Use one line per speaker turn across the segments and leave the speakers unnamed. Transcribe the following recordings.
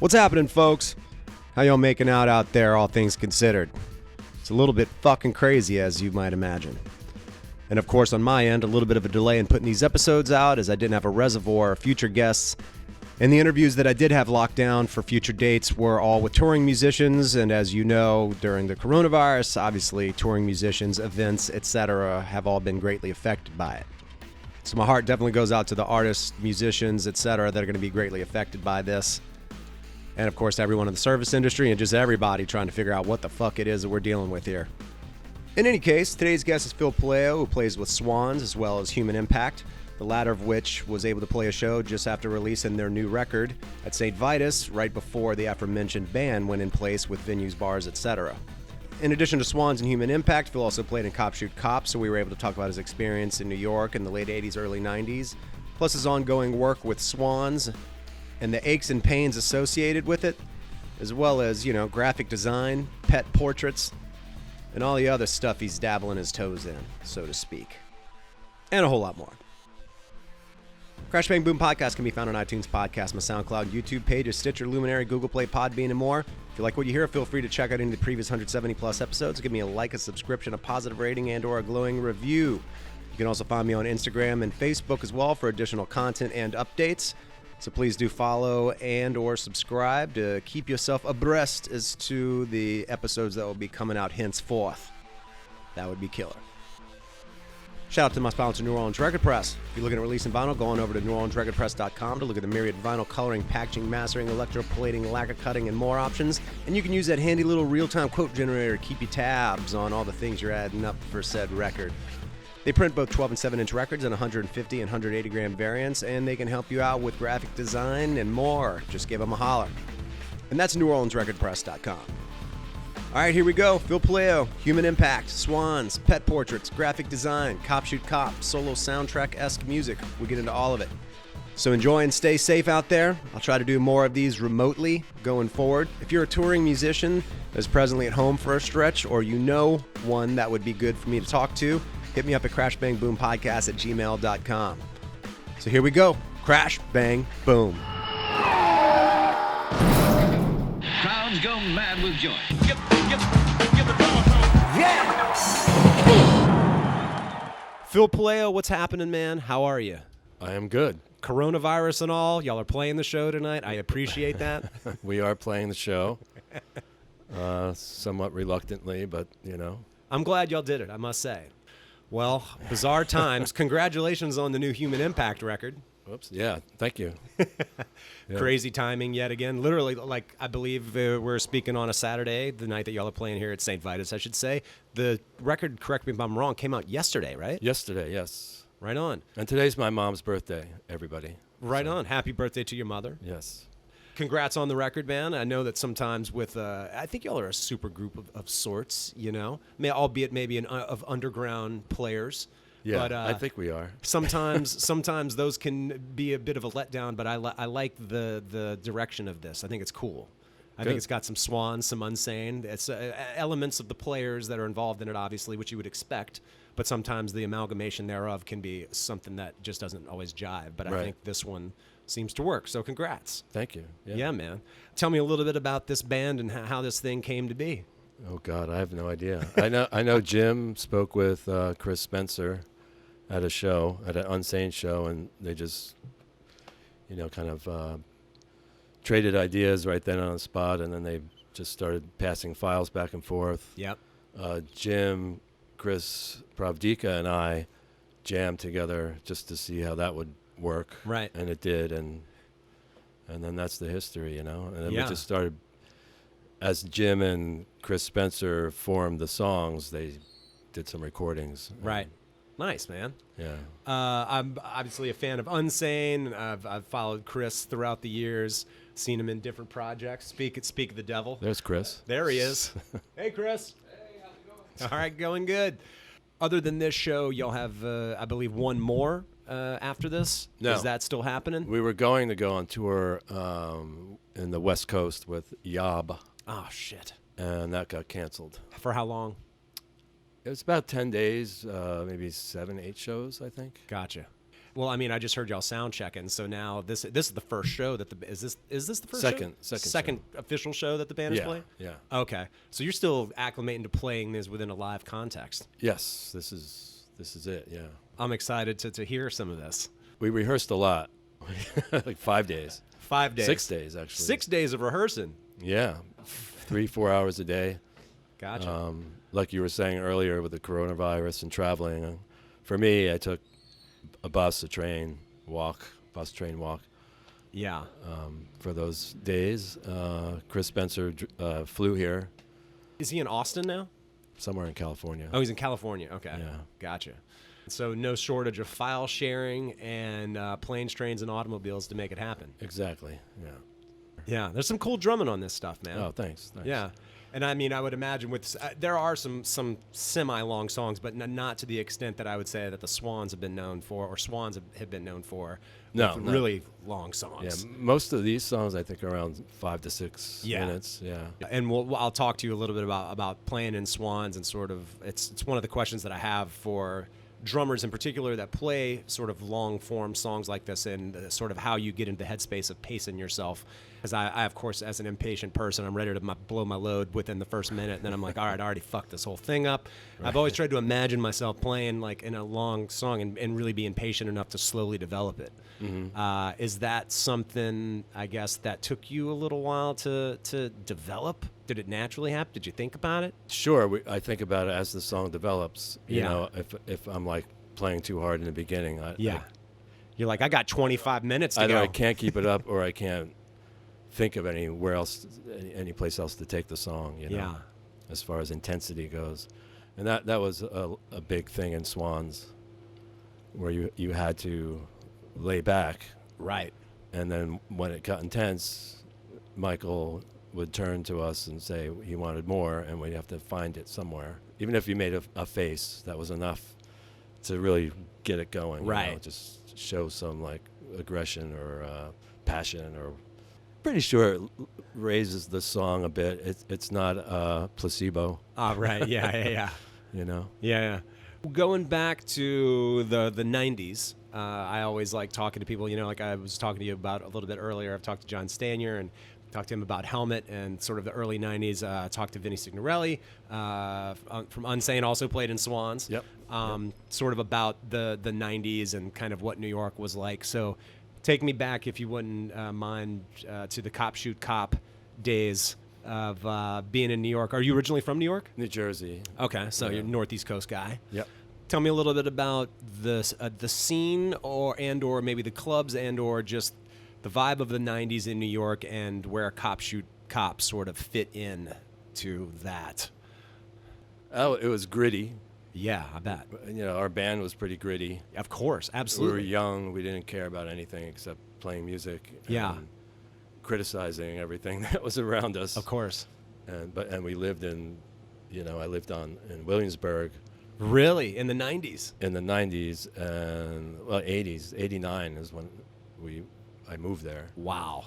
What's happening, folks? How y'all making out there, all things considered? It's a little bit fucking crazy, as you might imagine. And of course, on my end, a little bit of a delay in putting these episodes out, as I didn't have a reservoir of future guests. And the interviews that I did have locked down for future dates were all with touring musicians. And as you know, during the coronavirus, obviously touring musicians, events, etc. have all been greatly affected by it. So my heart definitely goes out to the artists, musicians, etc. that are going to be greatly affected by this. And of course, everyone in the service industry and just everybody trying to figure out what the fuck it is that we're dealing with here. In any case, today's guest is Phil Puleo, who plays with Swans as well as Human Impact, the latter of which was able to play a show just after releasing their new record at St Vitus, right before the aforementioned ban went in place with venues, bars, etc. In addition to Swans and Human Impact, Phil also played in Cop Shoot Cop, so we were able to talk about his experience in New York in the late 80s, early 90s, plus his ongoing work with Swans and the aches and pains associated with it, as well as, graphic design, pet portraits, and all the other stuff he's dabbling his toes in, so to speak. And a whole lot more. Crash Bang Boom Podcast can be found on iTunes Podcast, my SoundCloud, YouTube pages, Stitcher, Luminary, Google Play, Podbean, and more. If you like what you hear, feel free to check out any of the previous 170-plus episodes. Give me a like, a subscription, a positive rating, and or a glowing review. You can also find me on Instagram and Facebook as well for additional content and updates. So please do follow and or subscribe to keep yourself abreast as to the episodes that will be coming out henceforth. That would be killer. Shout out to my sponsor, New Orleans Record Press. If you're looking at releasing vinyl, go on over to NewOrleansRecordPress.com to look at the myriad vinyl coloring, packaging, mastering, electroplating, lacquer cutting, and more options. And you can use that handy little real-time quote generator to keep you tabs on all the things you're adding up for said record. They print both 12 and 7-inch records in 150 and 180 gram variants, and they can help you out with graphic design and more. Just give them a holler. And that's NewOrleansRecordPress.com. All right, here we go. Phil Puleo, Human Impact, Swans, pet portraits, graphic design, Cop Shoot Cop, solo soundtrack-esque music. We'll get into all of it. So enjoy and stay safe out there. I'll try to do more of these remotely going forward. If you're a touring musician that's presently at home for a stretch, or you know one that would be good for me to talk to, hit me up at crashbangboompodcast@gmail.com. So here we go. Crash, bang, boom.
Crowds go mad with joy. Give the drummer some.
Yeah! Phil Puleo, what's happening, man? How are you?
I am good.
Coronavirus and all. Y'all are playing the show tonight. I appreciate that.
We are playing the show. Somewhat reluctantly, but,
I'm glad y'all did it, I must say. Well, bizarre times. Congratulations on the new Human Impact record.
Whoops. Yeah, thank you. Yeah.
Crazy timing yet again. Literally, I believe we're speaking on a Saturday, the night that y'all are playing here at St. Vitus, I should say. The record, correct me if I'm wrong, came out yesterday, right?
Yesterday, yes.
Right on.
And today's my mom's birthday, everybody.
Right on. Happy birthday to your mother.
Yes.
Congrats on the record, man. I know that sometimes with, I think y'all are a super group of sorts, albeit maybe of underground players.
Yeah,
but,
I think we are.
Sometimes those can be a bit of a letdown, but I like the direction of this. I think it's cool. I think it's got some Swans, some Unsane. It's elements of the players that are involved in it, obviously, which you would expect. But sometimes the amalgamation thereof can be something that just doesn't always jive. But I think this one seems to work. So congrats.
Thank you.
Yeah, man. Tell me a little bit about this band and how this thing came to be.
Oh God, I have no idea. I know Jim spoke with Chris Spencer at a show, at an Unsane show, and they just, kind of traded ideas right then on the spot, and then they just started passing files back and forth.
Yep.
Jim, Chris Pravdika, and I jammed together just to see how that would work.
Right.
And it did, and then that's the history, And then we just started, as Jim and Chris Spencer formed the songs, they did some recordings.
Right. Nice, man.
Yeah.
I'm obviously a fan of Unsane. I've followed Chris throughout the years, seen him in different projects. Speak of the devil.
There's Chris.
There he is. Hey, Chris.
Hey, how's it going?
All right, going good. Other than this show, y'all have, I believe, one more after this.
No.
Is that still happening?
We were going to go on tour in the West Coast with Yob.
Oh, shit.
And that got canceled.
For how long?
It was about 10 days, maybe 7, 8 shows, I think.
Gotcha. Well, I mean, I just heard y'all sound checking, so now this is the first show that is this the first
Second
show? Official show that the band is playing?
Yeah.
Okay, so you're still acclimating to playing this within a live context.
Yes, this is it. Yeah.
I'm excited to hear some of this.
We rehearsed a lot, like 5 days.
5 days.
6 days actually.
6 days of rehearsing.
Yeah, 3-4 hours a day.
Gotcha.
Like you were saying earlier with the coronavirus and traveling, for me, I took a bus, a train, walk,
Yeah.
for those days. Chris Spencer flew here,
Is he in Austin now?
somewhere in California.
Oh, he's in California. Okay.
Yeah.
Gotcha. So no shortage of file sharing and planes, trains, and automobiles to make it happen.
Exactly. Yeah.
Yeah. There's some cool drumming on this stuff, man.
Oh, thanks.
Yeah. And I mean, I would imagine with there are some semi-long songs, but not to the extent that I would say that the Swans have been known for, or Swans have been known for.
No,
with
no.
really long songs.
Yeah, most of these songs I think are around 5 to 6
Yeah.
minutes. Yeah.
And I'll talk to you a little bit about playing in Swans, and sort of it's one of the questions that I have for drummers in particular that play sort of long form songs like this, and sort of how you get into the headspace of pacing yourself. Because I, of course, as an impatient person, I'm ready to blow my load within the first minute, and then I'm like, all right, I already fucked this whole thing up. Right. I've always tried to imagine myself playing like in a long song and really being patient enough to slowly develop it. Mm-hmm. Is that something, I guess, that took you a little while to develop? Did it naturally happen? Did you think about it?
Sure, I think about it as the song develops. You
Yeah.
know, if I'm like playing too hard in the beginning,
You're like, I got 25 minutes to
either
go.
I can't keep it up or I can't think of anywhere else, any place else to take the song. You know,
Yeah.
as far as intensity goes, and that was a big thing in Swans, where you had to lay back,
Right.
and then when it got intense, Michael would turn to us and say he wanted more, and we'd have to find it somewhere. Even if you made a face, that was enough to really get it going.
Right.
You know, just show some like aggression or passion, or pretty sure it raises the song a bit. It's not a placebo.
Right. Yeah.
You know.
Yeah. Going back to the 90s, I always like talking to people, you know, like I was talking to you about a little bit earlier. I've talked to John Stanier and talked to him about Helmet and sort of the early 90s. Talked to Vinny Signorelli from Unsane, also played in Swans.
Yep.
Sort of about the 90s and kind of what New York was like. So take me back, if you wouldn't mind, to the Cop Shoot Cop days of being in New York. Are you originally from New York?
New Jersey.
Okay, so
Yeah.
you're a Northeast Coast guy.
Yep.
Tell me a little bit about the scene, or maybe the clubs, or just the vibe of the 90s in New York, and where Cop Shoot Cop sort of fit in to that.
Oh, it was gritty.
Yeah, I bet.
You know, our band was pretty gritty.
Of course,
We were
absolutely.
young. We didn't care about anything except playing music.
Yeah.
And criticizing everything that was around us.
Of course.
And we lived in, you know, I lived in Williamsburg
Really? In the 90s?
in the 90s and 80s. 89 is when I moved there.
Wow.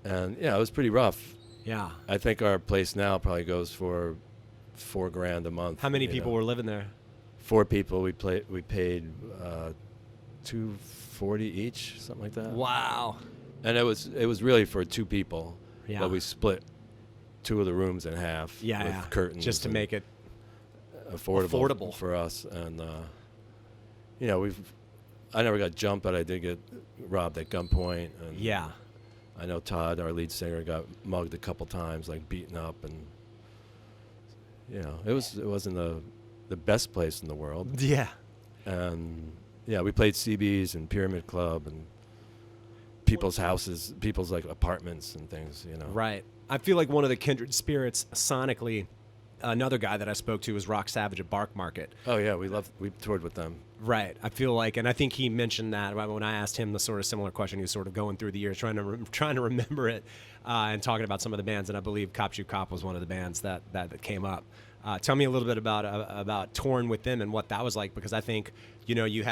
And yeah, it was pretty rough.
Yeah.
I think our place now probably goes for $4,000 a month.
How many
you
people
know.
were living there?
4 people. We paid $240 each, something like that.
Wow.
And it was really for 2 people.
Yeah.
But we split 2 of the rooms in half with curtains,
just to
and
make it
affordable for us. And you know, I never got jumped, but I did get robbed at gunpoint. And
yeah.
I know Todd, our lead singer, got mugged a couple times, like beaten up, and you know, it wasn't the best place in the world.
Yeah.
And yeah, we played CB's and Pyramid Club and people's houses, people's like apartments and things, you know.
Right. I feel like one of the kindred spirits sonically, another guy that I spoke to was Rock Savage at Barkmarket.
Oh yeah, we toured with them.
Right. I feel like, and I think he mentioned that when I asked him the sort of similar question. He was sort of going through the years, trying to remember it, and talking about some of the bands. And I believe Cop Shoot Cop was one of the bands that came up. Tell me a little bit about touring with them and what that was like, because I think, you know, you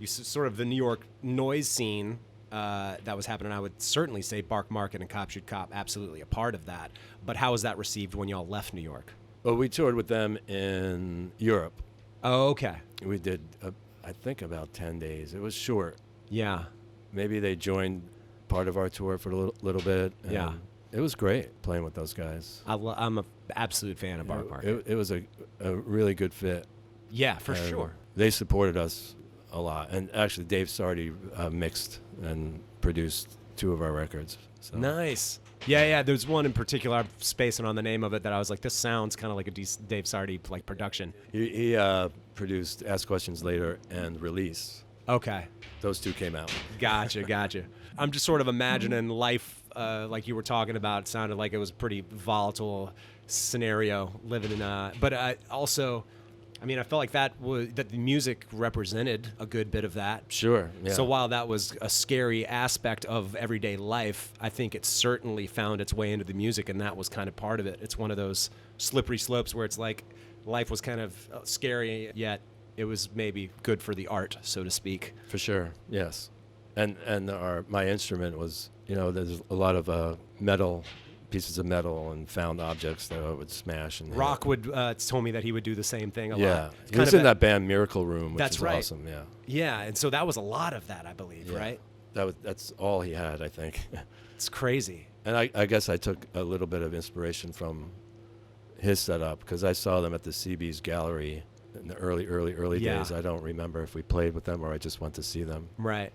sort of the New York noise scene that was happening. I would certainly say Barkmarket and Cop Shoot Cop absolutely a part of that. But how was that received when y'all left New York?
Well, we toured with them in Europe.
Oh, okay.
We did I think about 10 days. It was short.
Yeah.
Maybe they joined part of our tour for a little bit. And
Yeah.
it was great playing with those guys.
I'm an absolute fan of Barkmarket.
It was a really good fit.
Yeah, for
And
sure.
They supported us a lot. And actually, Dave Sardi mixed and produced 2 of our records. So.
Nice. Yeah. There's one in particular, I'm spacing on the name of it, that I was like, this sounds kind of like a Dave Sardi like production.
He produced Ask Questions Later and Release.
Okay.
Those 2 came out.
Gotcha. I'm just sort of imagining life, like you were talking about. It sounded like it was a pretty volatile scenario living in. But also, I mean, I felt like that the music represented a good bit of that.
Sure. Yeah.
So while that was a scary aspect of everyday life, I think it certainly found its way into the music, and that was kind of part of it. It's one of those slippery slopes where it's like life was kind of scary, yet it was maybe good for the art, so to speak.
For sure, yes. And my instrument was, there's a lot of pieces of metal and found objects that I would smash and
Rock would told me that he would do the same thing a lot.
Yeah,
It's
he was in that band Miracle Room, which
That's
is
right.
awesome. Yeah,
Yeah, and so that was a lot of that, I believe,
yeah.
right?
That's all he had, I think.
It's crazy.
And I guess I took a little bit of inspiration from his setup because I saw them at the CB's Gallery in the early
Yeah.
days. I don't remember if we played with them or I just went to see them.
Right.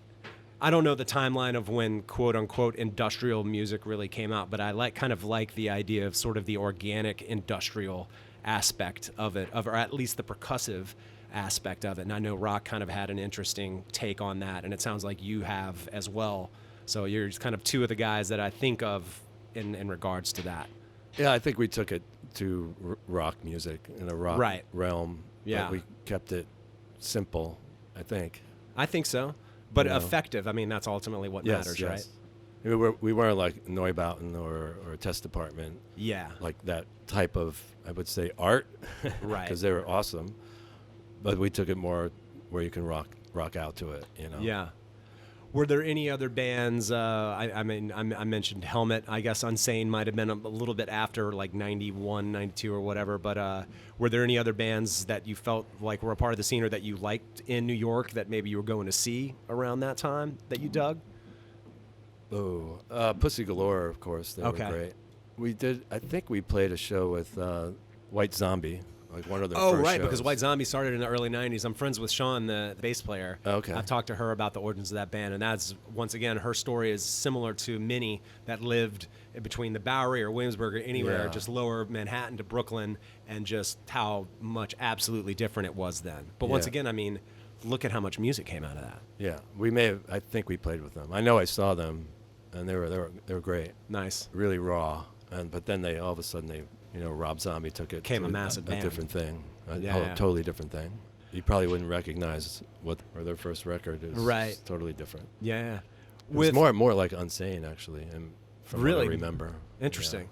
I don't know the timeline of when quote unquote industrial music really came out, but I kind of like the idea of sort of the organic industrial aspect of it, or at least the percussive aspect of it. And I know Rock kind of had an interesting take on that, and it sounds like you have as well. So you're just kind of 2 of the guys that I think of in regards to that.
Yeah, I think we took it to rock music in a rock
Right.
realm.
Yeah.
But we kept it simple, I think.
I think so. But
You know.
effective, I mean, that's ultimately what matters, right?
We weren't like Neubauten or Test Department,
Yeah.
like that type of, I would say, art.
Right.
Because they were awesome. But we took it more where you can rock out to it,
Yeah. Were there any other bands? I mean, I mentioned Helmet. I guess Unsane might have been a little bit after, like 91, 92 or whatever. But were there any other bands that you felt like were a part of the scene or that you liked in New York that maybe you were going to see around that time that you dug?
Oh, Pussy Galore, of course. They
Okay.
were great. We did, I think we played a show with White Zombie, like one of their
Oh,
first
right,
shows.
because White Zombie started in the early 90s. I'm friends with Sean, the bass player.
Okay.
I've talked to her about the origins of that band, and that's, once again, her story is similar to many that lived in between the Bowery or Williamsburg or anywhere,
Yeah.
just lower Manhattan to Brooklyn, and just how much absolutely different it was then. But once
Yeah.
again, I mean, look at how much music came out of that.
Yeah, I think we played with them. I know I saw them, and they were great,
Nice.
really raw. But then they all of a sudden Rob Zombie took it
Became
to
a massive band.
different thing,
Yeah.
totally different thing. You probably wouldn't recognize or their first record is
Right.
totally different.
Yeah.
It was more like Unsane actually, and from
Really?
what I remember.
Interesting.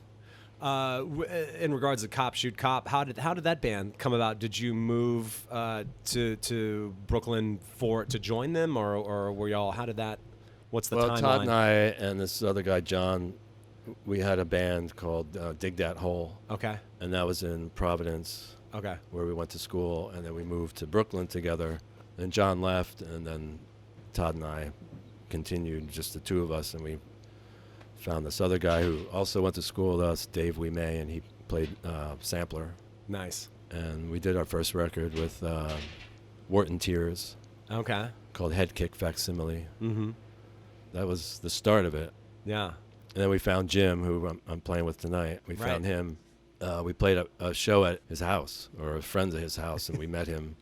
In regards to Cop Shoot Cop, how did that band come about? Did you move to Brooklyn to join them, or were y'all? How did that? What's the
Well,
timeline?
Todd and I and this other guy John, we had a band called Dig That Hole,
Okay.
and that was in Providence,
Okay.
where we went to school, and then we moved to Brooklyn together. Then John left, and then Todd and I continued, just the 2 of us, and we found this other guy who also went to school with us, Dave Wemay, and he played sampler.
Nice.
And we did our first record with Wharton Tears
Okay.
called Head Kick Facsimile.
Mm-hmm.
That was the start of it.
Yeah.
And then we found Jim, who I'm playing with tonight. We found him. We played a show at his house, or friends at his house, and we met him.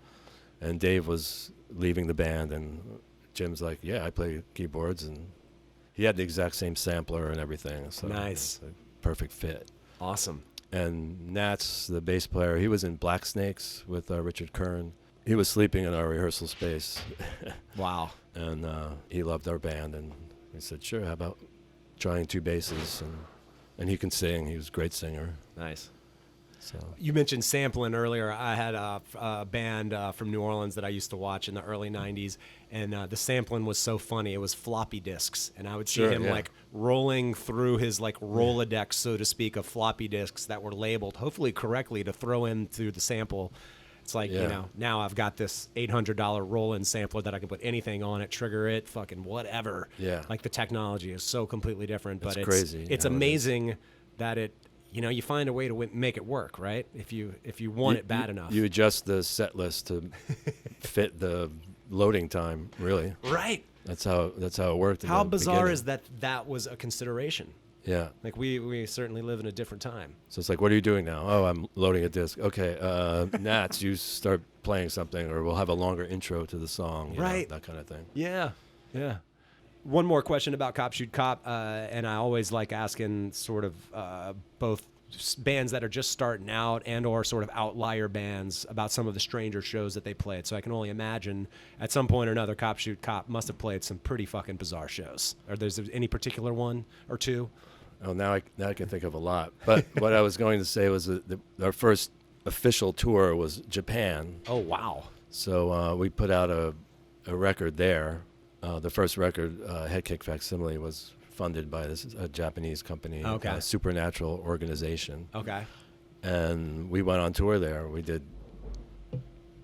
And Dave was leaving the band, and Jim's like, "Yeah, I play keyboards," and he had the exact same sampler and everything. So
Nice.
it was a perfect fit.
Awesome.
And Nats, the bass player, he was in Black Snakes with Richard Kern. He was sleeping in our rehearsal space,
Wow.
and he loved our band. And we said, "Sure, how about trying 2 basses?" And he can sing. He was a great singer.
Nice.
So
You mentioned sampling earlier. I had a band from New Orleans that I used to watch in the early 90s, and the sampling was so funny. It was floppy disks, and I would see
Sure,
him
yeah.
like rolling through his like Rolodex, so to speak, of floppy disks that were labeled, hopefully correctly, to throw in through the sample. It's like,
Yeah.
now I've got this $800 Roland sampler that I can put anything on it, trigger it, fucking whatever.
Yeah.
Like the technology is so completely different, but
It's crazy
It's
how it is.
amazing that you find a way to make it work, right? If you want it bad enough.
You adjust the set list to fit the loading time, really.
Right.
That's how it worked.
How bizarre is that was a consideration?
Yeah.
Like we certainly live in a different time.
So it's like, what are you doing now? Oh, I'm loading a disc. Okay, Nats, you start playing something, or we'll have a longer intro to the song.
Right.
That kind of thing.
Yeah. Yeah. One more question about Cop Shoot Cop, and I always like asking sort of both bands that are just starting out and or sort of outlier bands about some of the stranger shows that they played. So I can only imagine at some point or another, Cop Shoot Cop must have played some pretty fucking bizarre shows. Are there any particular one or two?
Oh, now I can think of a lot. But what I was going to say was that our first official tour was Japan.
Oh, wow.
So we put out a record there. The first record, Head Kick Facsimile, was funded by this Japanese company,
Okay.
Supernatural Organization.
Okay.
And we went on tour there. We did,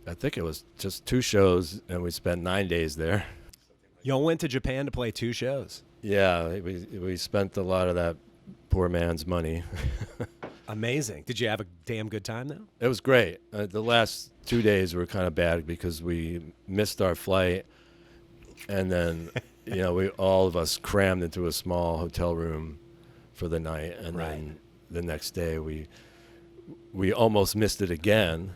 I think it was just 2 shows, and we spent 9 days there.
Y'all went to Japan to play 2 shows.
Yeah, we spent a lot of that poor man's money.
Amazing. Did you have a damn good time, though?
It was great. The last 2 days were kind of bad because we missed our flight, and then we all of us crammed into a small hotel room for the night, and
Right.
then the next day we almost missed it again,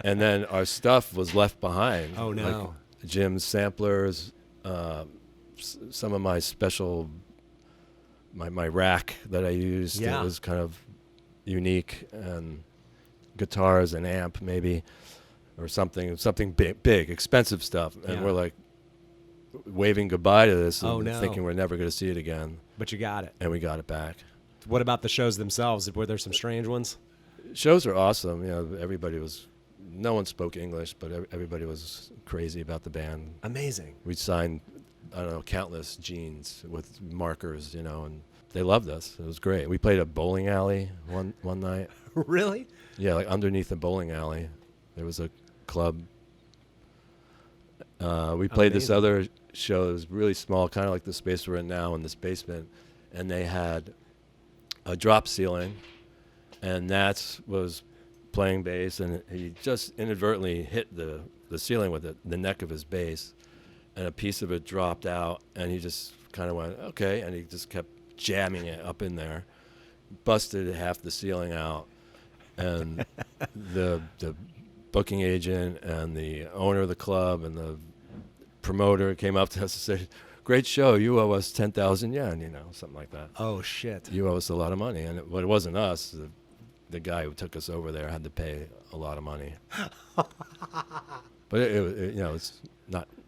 and then our stuff was left behind.
Oh, no.
Like Jim's samplers, some of my special my rack that I used.
Yeah.
It was kind of unique, and guitars and amp maybe, or something big, expensive stuff, and
Yeah.
we're like waving goodbye to this, and
Oh, no.
thinking we're never going to see it again,
But you got it.
and we got it back.
What about the shows themselves? Were there some strange ones?
Shows are awesome. No one spoke English, but everybody was crazy about the band.
Amazing.
We signed, I don't know, countless jeans with markers, and they loved us. It was great. We played a bowling alley one night.
Really?
Yeah, like underneath the bowling alley, there was a club. We played this
Amazing.
other show. It was really small, kind of like the space we're in now in this basement, and they had a drop ceiling, and Nats was playing bass, and he just inadvertently hit the ceiling with the neck of his bass, and a piece of it dropped out, and he just kind of went, okay, and he just kept jamming it up in there, busted half the ceiling out, and the booking agent and the owner of the club and the promoter came up to us and said, great show, you owe us 10,000 yen, something like that.
Oh, shit.
You owe us a lot of money. And it wasn't us. The guy who took us over there had to pay a lot of money. But it's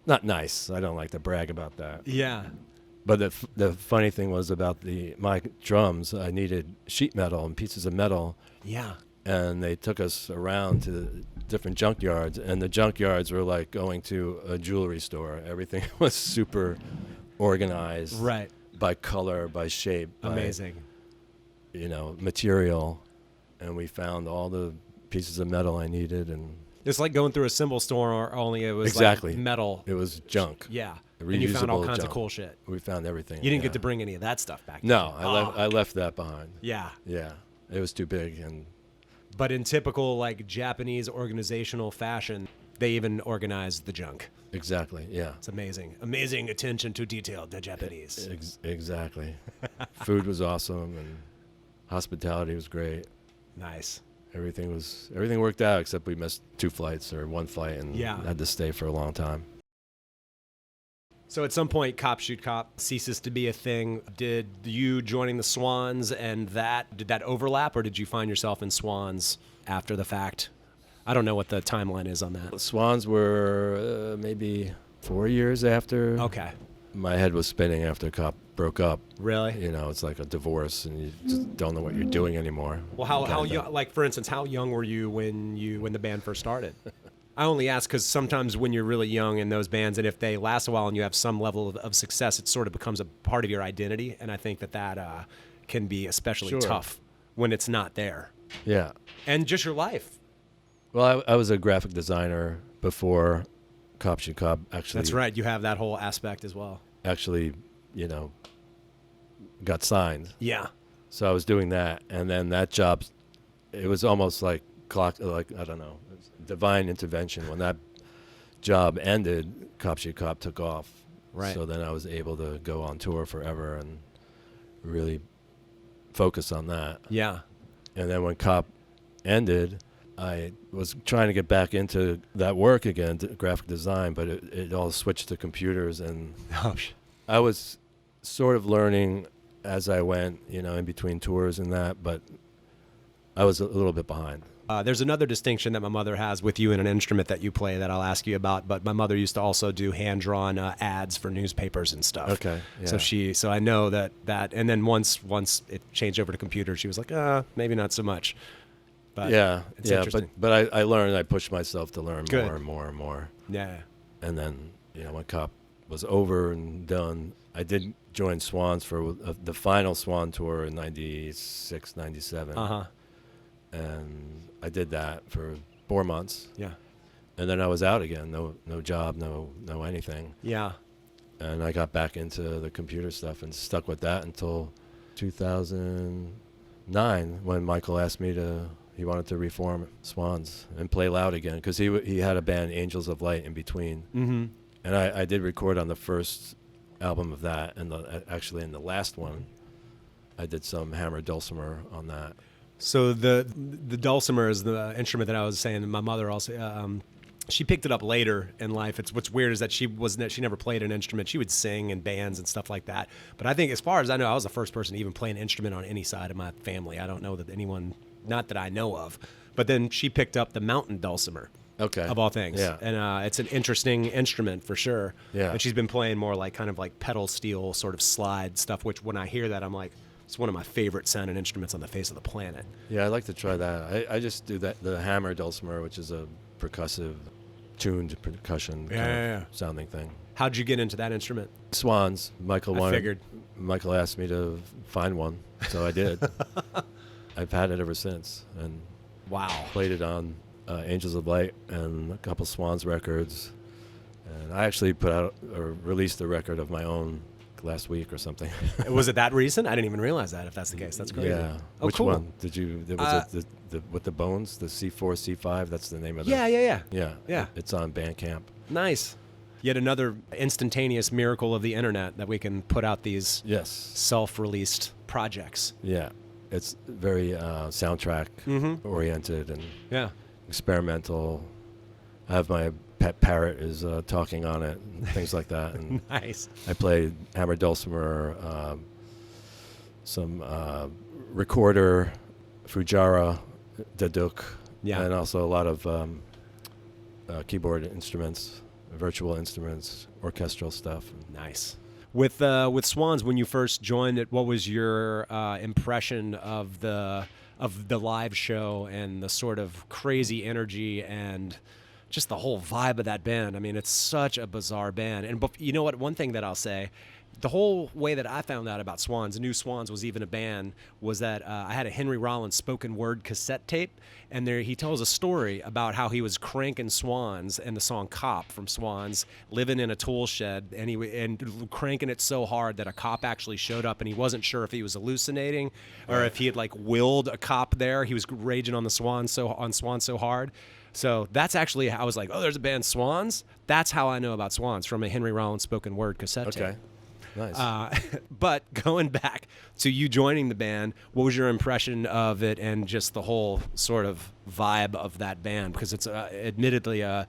not nice. I don't like to brag about that.
Yeah.
But the funny thing was about my drums, I needed sheet metal and pieces of metal,
Yeah.
and they took us around to the different junkyards, and the junkyards were like going to a jewelry store. Everything was super organized,
Right.
by color, by shape,
Amazing.
by, material, and we found all the pieces of metal I needed, and
It's like going through a cymbal store, or only it was
Exactly.
like metal.
it was junk.
Yeah. And you found all
Reusable
kinds of
junk.
cool shit.
We found everything.
You didn't
yeah.
get to bring any of that stuff back.
No,
did you?
I left that behind.
Yeah.
Yeah, it was too big, and
But in typical like Japanese organizational fashion, they even organized the junk.
exactly, yeah.
It's amazing. Amazing attention to detail, the Japanese.
Exactly. Food was awesome, and hospitality was great.
Nice.
Everything worked out, except we missed 2 flights or 1 flight, and
Yeah.
had to stay for a long time.
So at some point, Cop Shoot Cop ceases to be a thing. Did you joining the Swans and did that overlap, or did you find yourself in Swans after the fact? I don't know what the timeline is on that.
Swans were maybe 4 years after.
Okay.
My head was spinning after Cop broke up.
Really?
It's like a divorce, and you just don't know what you're doing anymore.
Well, how
Kinda
young?
thing.
Like for instance, how young were you when the band first started? I only ask because sometimes when you're really young in those bands, and if they last a while and you have some level of success, it sort of becomes a part of your identity, and I think that can be especially
Sure.
tough when it's not there.
Yeah.
And just your life.
Well, I was a graphic designer before Cop Shoot Cop. Actually,
That's right. You have that whole aspect as well.
Actually, got signed.
Yeah.
So I was doing that, and then that job, it was almost like I don't know, divine intervention. When that job ended, Cop Shoot Cop took off.
Right.
So then I was able to go on tour forever and really focus on that.
Yeah.
And then when Cop ended, I was trying to get back into that work again, graphic design, but it all switched to computers, and I was sort of learning as I went, in between tours and that, but I was a little bit behind.
There's another distinction that my mother has with you in an instrument that you play that I'll ask you about, but my mother used to also do hand-drawn ads for newspapers and stuff.
Okay. Yeah.
So I know that, and then once it changed over to computers, she was like, maybe not so much. But it's interesting.
But I learned, I pushed myself to learn
Good.
more and more and more.
Yeah.
And then, when Cop was over and done, I did join Swans for the final Swan tour in 96, 97.
Uh-huh.
And I did that for 4 months.
Yeah.
And then I was out again. No job, no anything.
Yeah.
And I got back into the computer stuff and stuck with that until 2009 when Michael asked me he wanted to reform Swans and play loud again, because he had a band, Angels of Light, in between.
Mm-hmm.
And I did record on the first album of that, and actually in the last one, I did some hammer dulcimer on that.
So the dulcimer is the instrument that I was saying. My mother also she picked it up later in life. What's weird is that she never played an instrument. She would sing in bands and stuff like that. But I think, as far as I know, I was the first person to even play an instrument on any side of my family. I don't know that anyone, not that I know of. But then she picked up the mountain dulcimer.
Okay.
Of all things.
Yeah.
And it's an interesting instrument for sure.
Yeah.
And she's been playing more like kind of like pedal steel sort of slide stuff, which when I hear that, I'm like, it's one of my favorite sounding instruments on the face of the planet.
Yeah, I'd like to try that. I just do the hammer dulcimer, which is a percussive, tuned percussion sounding thing.
How'd you get into that instrument?
Swans. Michael
figured.
Michael asked me to find one, so I did. I've had it ever since, and
Wow.
played it on Angels of Light and a couple Swans records. And I actually put out or released a record of my own last week or something.
Was it that recent? I didn't even realize that, if that's the case. That's great.
Yeah.
Oh,
Which
cool.
one? Did you, was it the with the bones, the C4, C5? That's the name of it.
Yeah.
Yeah. It's on Bandcamp.
Nice. Yet another instantaneous miracle of the internet that we can put out these
Yes.
self-released projects.
Yeah. It's very soundtrack oriented and
Yeah.
experimental. I have my pet parrot is talking on it and things like that. And
Nice.
I play hammer dulcimer, some recorder, Fujara, Daduk, and also a lot of keyboard instruments, virtual instruments, orchestral stuff.
Nice. With Swans, when you first joined it, what was your impression of the live show and the sort of crazy energy and just the whole vibe of that band? I mean, it's such a bizarre band. And you know what? One thing that I'll say, the whole way that I found out about Swans, New Swans was even a band, was that I had a Henry Rollins spoken word cassette tape, and there he tells a story about how he was cranking Swans and the song "Cop" from Swans, living in a tool shed, and cranking it so hard that a cop actually showed up, and he wasn't sure if he was hallucinating or if he had like willed a cop there. He was raging on Swans so hard. So that's actually how I was like, oh, there's a band, Swans. That's how I know about Swans, from a Henry Rollins spoken word cassette tape.
Okay. Nice.
But going back to you joining the band, what was your impression of it and just the whole sort of vibe of that band? Because it's admittedly I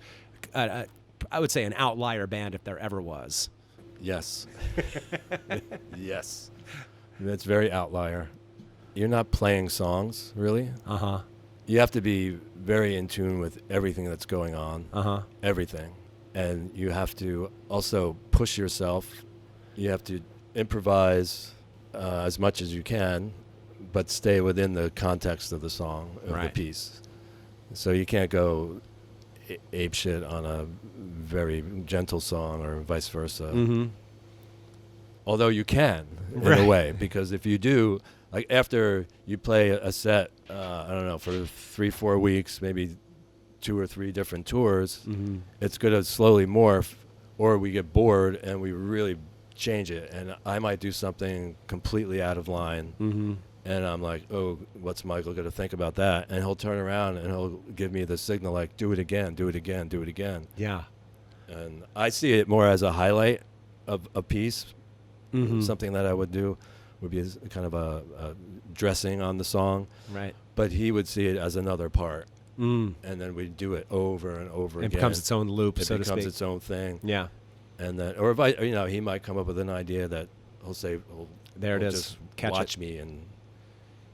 would say an outlier band if there ever was.
Yes. Yes. It's very outlier. You're not playing songs, really.
Uh-huh.
You have to be very in tune with everything that's going on.
Uh-huh.
Everything. And you have to also push yourself. You have to improvise as much as you can, but stay within the context of the song, of the piece. So you can't go ape shit on a very gentle song or vice versa.
Mm-hmm.
Although you can, in a way, because if you do, like after you play a set, I don't know, for 3-4 weeks, maybe 2 or 3 different tours, it's going to slowly morph, or we get bored and we really change it. And I might do something completely out of line. And I'm like, oh, what's Michael going to think about that? And he'll turn around and he'll give me the signal like, do it again, do it again, do it again.
Yeah.
And I see it more as a highlight of a piece. Something that I would do would be kind of a dressing on the song.
Right.
But he would see it as another part. And then we'd do it over and over again.
It becomes its own loop, so to speak.
It becomes its own thing.
Yeah.
And then, or if I, you know, he might come up with an idea that he'll say,
there it is.
Just
Catch
watch
it.
me, and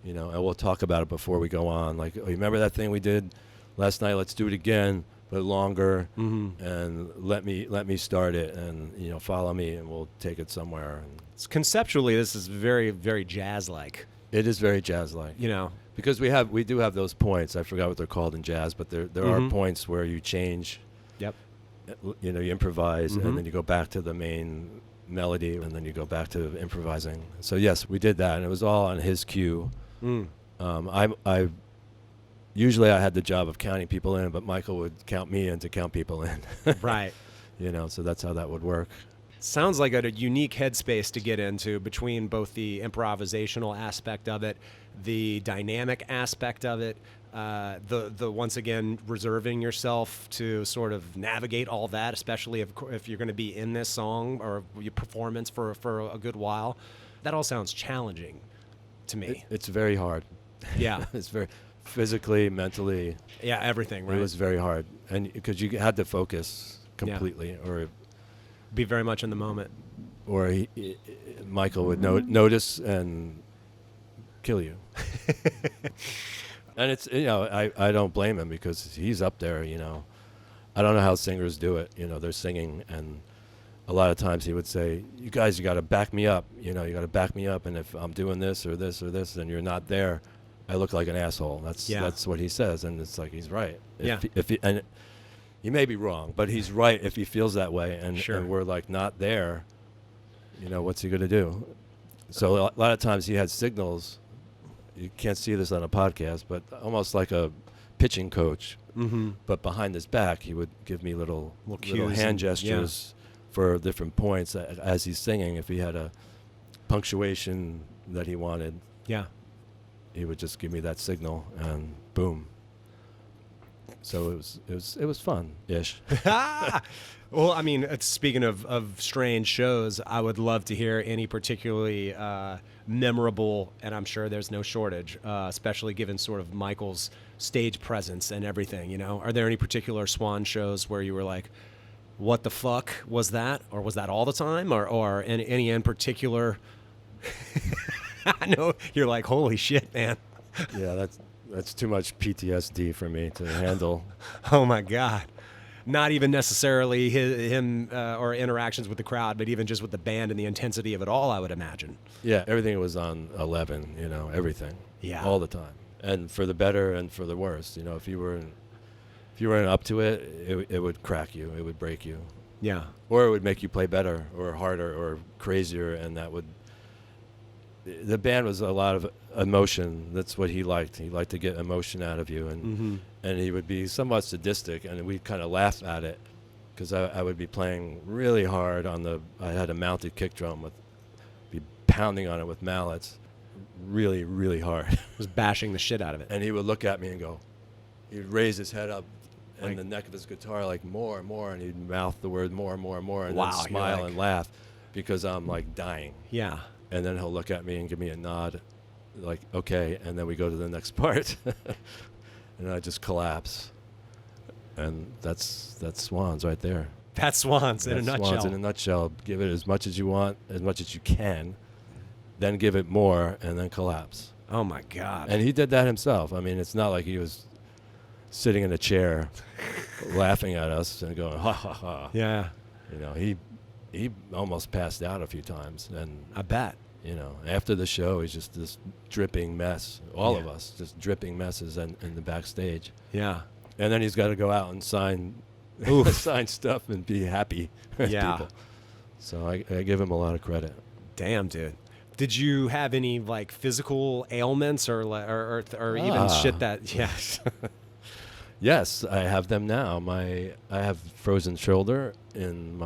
you know, and we'll talk about it before we go on. Like, oh, you remember that thing we did last night? Let's do it again, but longer, and let me start it, and you know, follow me, and we'll take it somewhere. And
Conceptually, this is very, very jazz-like.
it is very jazz-like,
You know.
because we do have those points. I forgot what they're called in jazz, but there are points where you change.
Yep.
You know, you improvise, and then you go back to the main melody, and then you go back to improvising. So yes, we did that, and it was all on his cue. I usually I had the job of counting people in, but Michael would count me in to count people in.
Right.
You know, so that's how that would work.
Sounds like a unique headspace to get into between both the improvisational aspect of it, the dynamic aspect of it, the once again reserving yourself to sort of navigate all that, especially if you're going to be in this song or your performance for a good while. That all sounds challenging to me.
It's very hard.
Yeah.
It's very physically, mentally.
Yeah, everything, right?
It was very hard, and because you had to focus completely, or
be very much in the moment.
Or Michael would notice and kill you. And it's, you know, I don't blame him, because he's up there, you know. I don't know how singers do it. You know, they're singing, and a lot of times he would say, you guys, you got to back me up. You know, you got to back me up. And if I'm doing this or this or this, and you're not there, I look like an asshole. That's what he says. And it's like, he's right. And he may be wrong, but he's right if he feels that way. And we're like not there, you know, what's he going to do? So a lot of times he had signals. You can't see this on a podcast, but almost like a pitching coach. But behind his back, he would give me little hand gestures for different points as he's singing. If he had a punctuation that he wanted, he would just give me that signal, and boom. So it was fun-ish.
Well, I mean, speaking of strange shows, I would love to hear any particularly memorable, and I'm sure there's no shortage, especially given sort of Michael's stage presence and everything, you know? Are there any particular Swan shows where you were like, what the fuck was that? Or was that all the time? Or any in particular? I know you're like, holy shit, man.
Yeah, that's too much PTSD for me to handle.
Oh my God. Not even necessarily him or interactions with the crowd, but even just with the band and the intensity of it all, I would imagine.
Yeah, everything was on 11, you know, everything.
Yeah.
All the time. And for the better and for the worse. You know, if you weren't up to it, it would crack you. It would break you.
Yeah.
Or it would make you play better or harder or crazier, and that would... The band was a lot of emotion. That's what he liked. He liked to get emotion out of you, and he would be somewhat sadistic, and we'd kind of laugh at it, because I would be playing really hard on I had a mounted kick drum be pounding on it with mallets, really, really hard.
Just bashing the shit out of it.
And he would look at me and go, he'd raise his head up and the neck of his guitar like more and more, and he'd mouth the word more and more and more, and then smile and laugh, because I'm like dying.
Yeah. And
then he'll look at me and give me a nod, like, okay, and then we go to the next part. And I just collapse. And that's Swans right there.
That's Swans in a nutshell.
Swans in a nutshell. Give it as much as you want, as much as you can, then give it more, and then collapse.
Oh, my God.
And he did that himself. I mean, it's not like he was sitting in a chair laughing at us and going, ha, ha, ha.
Yeah.
You know, he almost passed out a few times. And
I bet.
You know, after the show, he's just this dripping mess. All of us, just dripping messes in the backstage.
Yeah.
And then he's got to go out and sign stuff and be happy with people. So I give him a lot of credit.
Damn, dude. Did you have any like physical ailments or even shit that? Yes.
Yes, I have them now. I have frozen shoulder in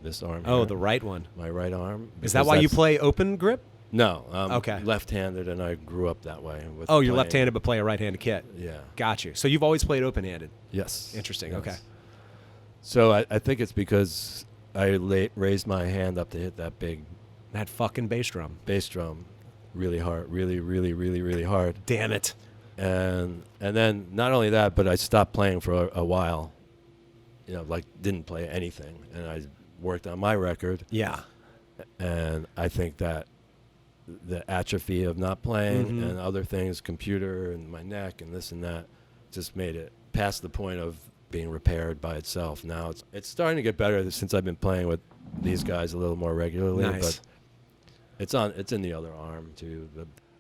this arm.
Oh,
here,
the right one.
my right arm.
Is that
because
why you
that's-
play open grip?
No, I'm
Okay.
left-handed, and I grew up that way. With
Oh, you're
playing.
left-handed but play a right-handed kit.
Yeah.
Got you. So you've always played open-handed.
Yes.
Interesting.
Yes.
Okay.
So I think it's because I raised my hand up to hit that big
That fucking bass drum.
bass drum really hard, really, really, really, really hard.
Damn it.
And then not only that, but I stopped playing for a while. Like didn't play anything, and I worked on my record.
Yeah.
And I think that the atrophy of not playing
Mhm.
and other things, computer and my neck and this and that, just made it past the point of being repaired by itself. Now it's starting to get better since I've been playing with these guys a little more regularly.
Nice.
But it's in the other arm too.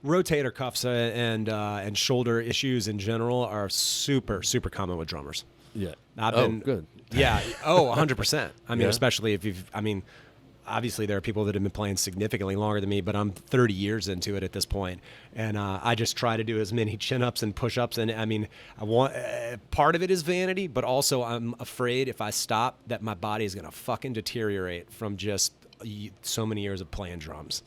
Rotator cuffs and shoulder issues in general are super, super common with drummers.
Yeah.
I've been
good.
Yeah. Oh, 100%. I mean,
Yeah.
especially if obviously there are people that have been playing significantly longer than me, but I'm 30 years into it at this point, and I just try to do as many chin-ups and push-ups. And I mean, I want part of it is vanity, but also I'm afraid if I stop that my body is gonna fucking deteriorate from just so many years of playing drums.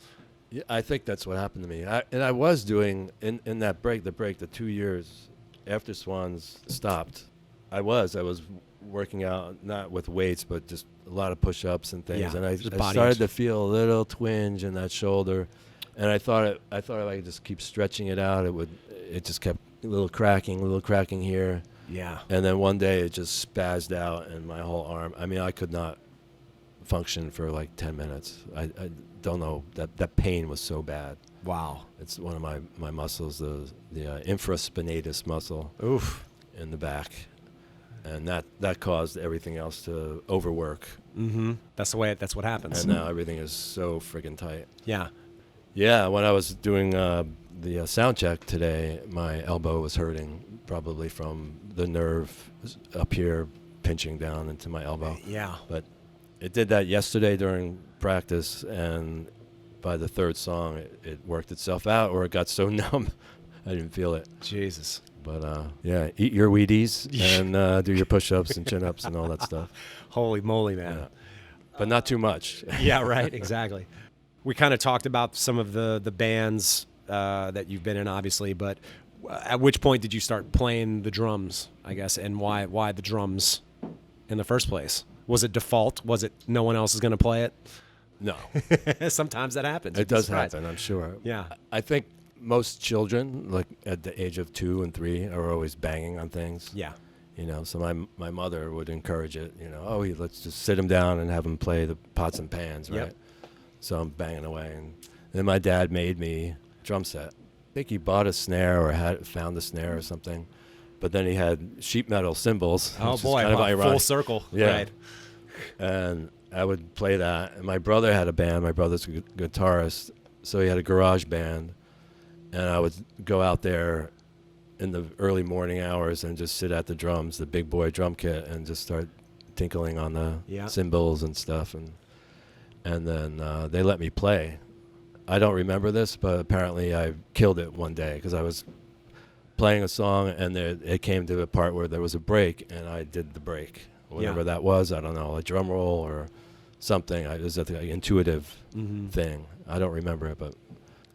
Yeah, I think that's what happened to me. I was doing in that break, the 2 years after Swans stopped. I was working out not with weights, but just a lot of push-ups and things.
Yeah,
And I
just body
started
use.
to feel a little twinge in that shoulder, and I thought if I could just keep stretching it out, it just kept a little cracking here.
Yeah.
And then one day it just spazzed out, and my whole arm. I mean, I could not function for like 10 minutes. I don't know, that pain was so bad.
Wow.
It's one of my muscles, the infraspinatus muscle
Oof.
in the back, and that caused everything else to overwork.
Mm-hmm. That's what happens.
And now everything is so friggin' tight.
Yeah.
Yeah, when I was doing the sound check today, my elbow was hurting, probably from the nerve up here pinching down into my elbow.
Yeah.
But it did that yesterday during practice, and by the third song, it worked itself out, or it got so numb, I didn't feel it.
Jesus.
But yeah, eat your Wheaties and do your push-ups and chin-ups and all that stuff.
Holy moly, man.
Yeah. But not too much.
Yeah, right. Exactly. We kind of talked about some of the bands that you've been in, obviously, but at which point did you start playing the drums, I guess, and why the drums in the first place? Was it default? Was it no one else is going to play it?
No.
Sometimes that happens.
It
You'd be
does
surprised.
happen, I'm sure.
Yeah.
I think most children, like at the age of 2 and 3, are always banging on things.
Yeah.
So my mother would encourage it. Let's just sit him down and have him play the pots and pans, right?
Yep.
So I'm banging away, and then my dad made me a drum set. I think he bought a snare or found a snare or something, but then he had sheet metal cymbals.
Oh,
which is
boy.
kind of
Wow,
ironic.
full circle.
Yeah.
Right.
And I would play that. And my brother had a band. My brother's a guitarist, so he had a garage band. And I would go out there in the early morning hours and just sit at the drums, the big boy drum kit, and just start tinkling on the cymbals and stuff. And then they let me play. I don't remember this, but apparently I killed it one day because I was playing a song, and it came to a part where there was a break, and I did the break. Whatever that was, I don't know, a drum roll or something. It was an intuitive thing. I don't remember it, but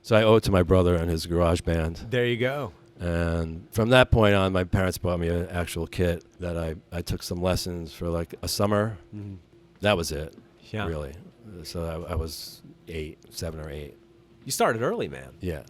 so I owe it to my brother and his garage band.
There you go.
And from that point on, my parents bought me an actual kit that I took some lessons for like a summer.
Mm-hmm.
That was it,
Yeah.
really. So I was 7 or 8.
You started early, man.
Yeah.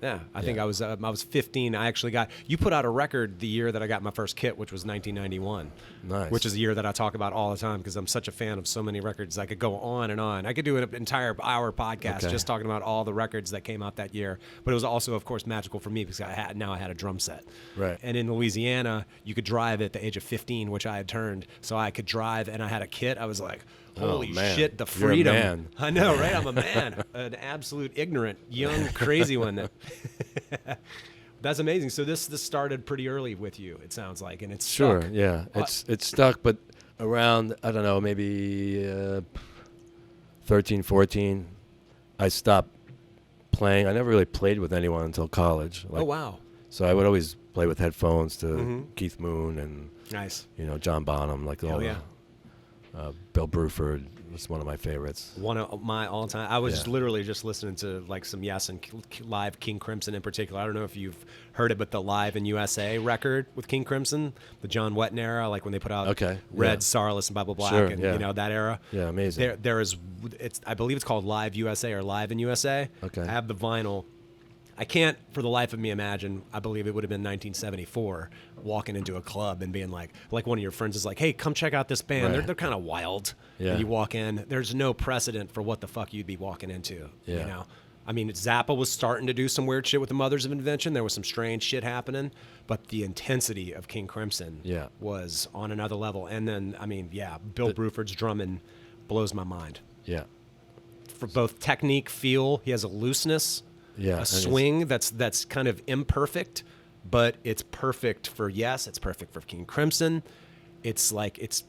Yeah, I think
Yeah.
I was 15. I actually you put out a record the year that I got my first kit, which was 1991.
Nice.
Which is a year that I talk about all the time because I'm such a fan of so many records. I could go on and on. I could do an entire hour podcast just talking about all the records that came out that year. But it was also, of course, magical for me because I had a drum set.
Right.
And in Louisiana, you could drive at the age of 15, which I had turned. So I could drive, and I had a kit. I was like, holy
man.
shit, the
You're a
freedom.
man.
I know, right? I'm a man. An absolute ignorant, young, crazy one. That's amazing. So this started pretty early with you, it sounds like, and it's
Sure,
stuck.
yeah. It's stuck, but around, I don't know, maybe 13, 14, I stopped playing. I never really played with anyone until college.
Oh, wow.
So I would always play with headphones to
Mm-hmm.
Keith Moon and
Nice.
John Bonham, like all
yeah.
Bill Bruford was one of my favorites.
One of my all-time. I was
Yeah.
literally just listening to like some Yes and live King Crimson in particular. I don't know if you've heard it, but the Live in USA record with King Crimson, the John Wetton era, like when they put out
Okay,
Red,
yeah.
Starless, and Bible Black,
Sure,
and
yeah.
that era.
Yeah, amazing.
There is, I believe it's called Live USA or Live in USA.
Okay.
I have the vinyl. I can't, for the life of me, imagine. I believe it would have been 1974, walking into a club and being like one of your friends is like, "Hey, come check out this band.
Right.
They're kind of wild."
Yeah.
And you walk in. There's no precedent for what the fuck you'd be walking into.
Yeah.
You know, I mean, Zappa was starting to do some weird shit with the Mothers of Invention. There was some strange shit happening, but the intensity of King Crimson
Yeah.
was on another level. And then, I mean, yeah, Bill Bruford's drumming blows my mind.
Yeah.
For both technique, feel, he has a looseness.
Yeah,
A
and it's-
swing that's kind of imperfect, but it's perfect for Yes. It's perfect for King Crimson. It's like it's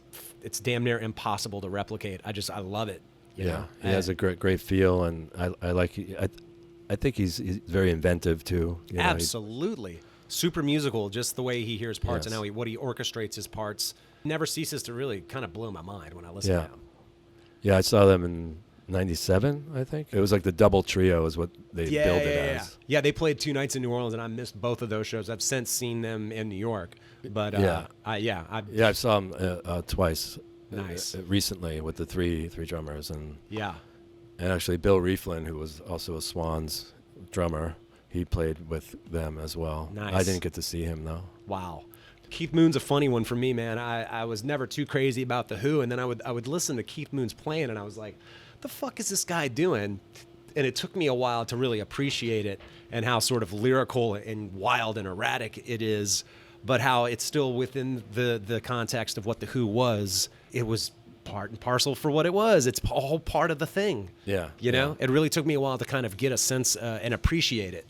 damn near impossible to replicate. I love it. You know?
He has a great feel, and I think he's very inventive too. You know,
absolutely super musical. Just the way he hears parts
Yes.
and what he orchestrates his parts never ceases to really kind of blow my mind when I listen to him.
Yeah, I saw them in '97, I think. It was like the double trio is what they billed it as.
Yeah, they played 2 nights in New Orleans, and I missed both of those shows. I've since seen them in New York, but
Yeah.
I
I saw them twice.
Nice.
Recently with the three drummers, and
yeah.
actually Bill Rieflin, who was also a Swans drummer, he played with them as well.
Nice.
I didn't get to see him though.
Wow. Keith Moon's a funny one for me, man. I was never too crazy about The Who, and then I would listen to Keith Moon's playing, and I was like, the fuck is this guy doing? And it took me a while to really appreciate it and how sort of lyrical and wild and erratic it is, but how it's still within the context of what The Who was. It was part and parcel for what it was. It's all part of the thing.
Yeah,
You know?
yeah.
It really took me a while to kind of get a sense and appreciate it.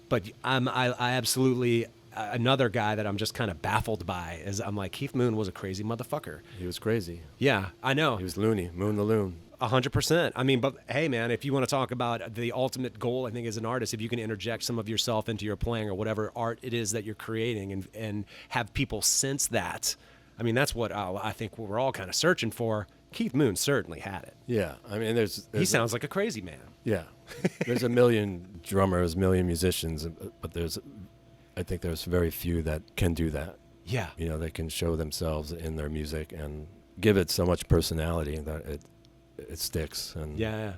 But I absolutely... another guy that I'm just kind of baffled by is I'm like, Keith Moon was a crazy motherfucker.
He was crazy.
Yeah, I know.
He was loony, Moon the Loon.
100%. I mean, but hey, man, if you want to talk about the ultimate goal, I think as an artist, if you can interject some of yourself into your playing or whatever art it is that you're creating and have people sense that, I mean, that's what I think we're all kind of searching for. Keith Moon certainly had it.
Yeah, I mean, there's
He sounds like a crazy man.
yeah, there's a million drummers, million musicians, but I think there's very few that can do that.
Yeah.
You know, they can show themselves in their music and give it so much personality that it sticks. And
Yeah.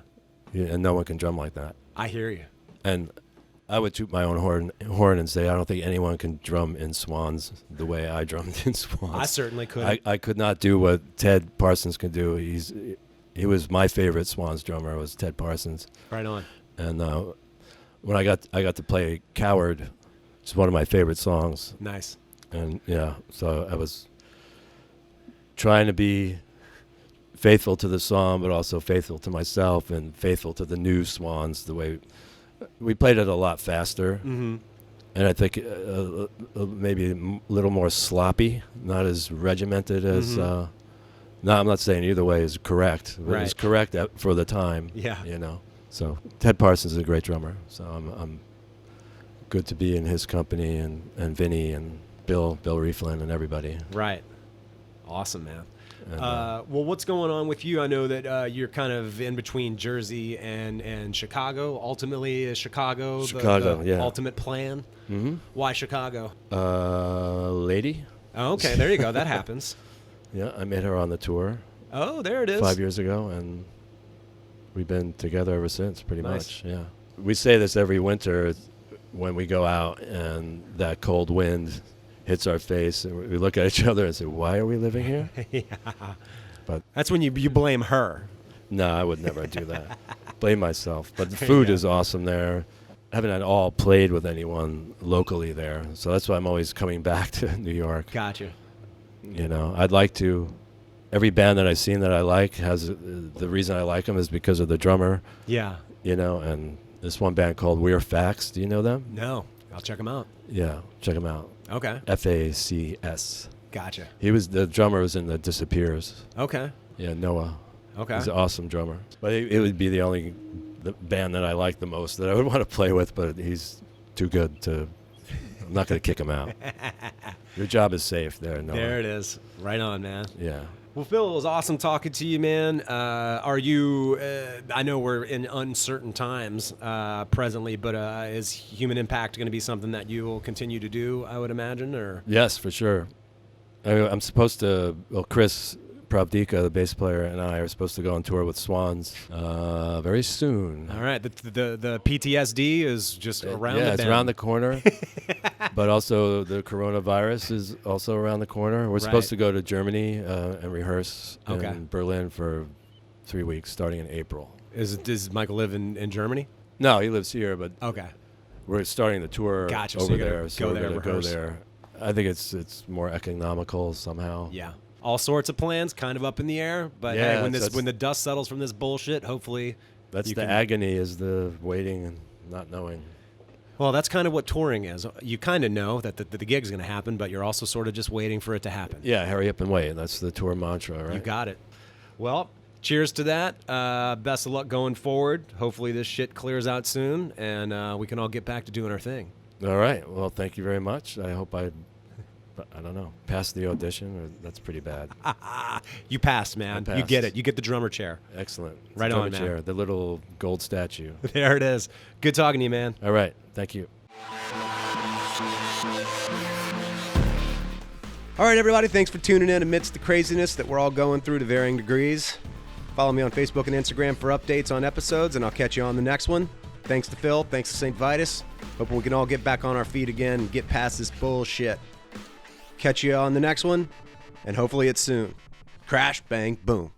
and no one can drum like that.
I hear you.
And I would toot my own horn and say I don't think anyone can drum in Swans the way I drummed in Swans.
I certainly could.
I could not do what Ted Parsons could do. He was my favorite Swans drummer. Was Ted Parsons.
Right on.
And when I got to play Coward, which is one of my favorite songs.
Nice.
And yeah, so I was trying to be faithful to the song, but also faithful to myself and faithful to the new Swans. The way we played it a lot faster,
Mm-hmm.
and I think maybe a little more sloppy, not as regimented as.
Mm-hmm.
No, I'm not saying either way is correct. But it was
Right.
correct for the time.
Yeah.
You know. So Ted Parsons is a great drummer. So I'm good to be in his company and Vinny and Bill Rieflin and everybody.
Right. Awesome, man.
And,
Well, what's going on with you? I know that you're kind of in between Jersey and Chicago. Ultimately, is Chicago the
yeah.
ultimate plan?
Mm-hmm.
Why Chicago?
Lady.
Oh, okay, there you go. That happens.
Yeah, I met her on the tour
Oh, there it is.
5 years ago, and we've been together ever since, pretty
Nice.
much. Yeah. We say this every winter when we go out and that cold wind hits our face, and we look at each other and say, "Why are we living here?"
Yeah.
But
That's when you blame her.
no, I would never do that. Blame myself. But the food
Yeah.
is awesome there. I haven't at all played with anyone locally there, so that's why I'm always coming back to New York.
Gotcha.
You know, I'd like to. Every band that I've seen that I like has the reason I like them is because of the drummer.
Yeah.
You know, and this one band called We're Facts. Do you know them?
No, I'll check them out.
Yeah, check them out.
Okay.
FACS.
Gotcha.
The drummer was in the Disappears.
Okay.
Yeah, Noah.
Okay.
He's an awesome drummer. But it would be the band that I like the most that I would want to play with, but he's too good to I'm not going to kick them out. Your job is safe there. No.
There it is. Right on, man.
Yeah.
Well, Phil, it was awesome talking to you, man. Are you, I know we're in uncertain times presently, but is Human Impact going to be something that you will continue to do, I would imagine? Or
Yes, for sure. I'm supposed to, Chris Pravdika, the bass player, and I are supposed to go on tour with Swans very soon.
All right. The PTSD is just around the
bend. Yeah, it's around the corner. But also the coronavirus is also around the corner. We're supposed to go to Germany and rehearse in Berlin for 3 weeks starting in April.
Does Michael live in Germany?
No, he lives here, but
okay.
We're starting the tour over there. So we're going to go there. I think it's more economical somehow.
Yeah. All sorts of plans kind of up in the air. But hey, when the dust settles from this bullshit, hopefully.
That's the agony, is the waiting and not knowing.
Well, that's kind of what touring is. You kind of know that the gig's going to happen, but you're also sort of just waiting for it to happen.
Yeah, hurry up and wait. That's the tour mantra, right?
You got it. Well, cheers to that. Best of luck going forward. Hopefully this shit clears out soon, and we can all get back to doing our thing.
All right. Well, thank you very much. I hope I don't know, passed the audition, or that's pretty bad.
You passed, man. You get it. You get the drummer chair.
Excellent.
Right on, man.
Chair, the little gold statue.
There it is. Good talking to you, man.
All right. Thank you.
All right, everybody. Thanks for tuning in amidst the craziness that we're all going through to varying degrees. Follow me on Facebook and Instagram for updates on episodes, and I'll catch you on the next one. Thanks to Phil. Thanks to St Vitus. Hoping we can all get back on our feet again and get past this bullshit. Catch you on the next one, and hopefully it's soon. Crash, bang, boom.